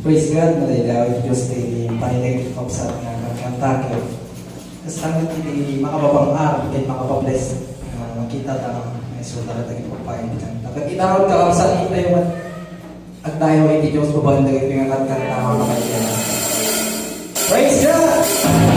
Praise God, malailaw Diyos TV, panilig ko sa nga kantake. Kasi kami hindi makapapang-ar, hindi makapabless. Makita na may sulat na pagpapain dyan. Nakakita ko ka sa ito yung at tayo hindi Diyos babalik yung kantake na mga kapatid. Praise God!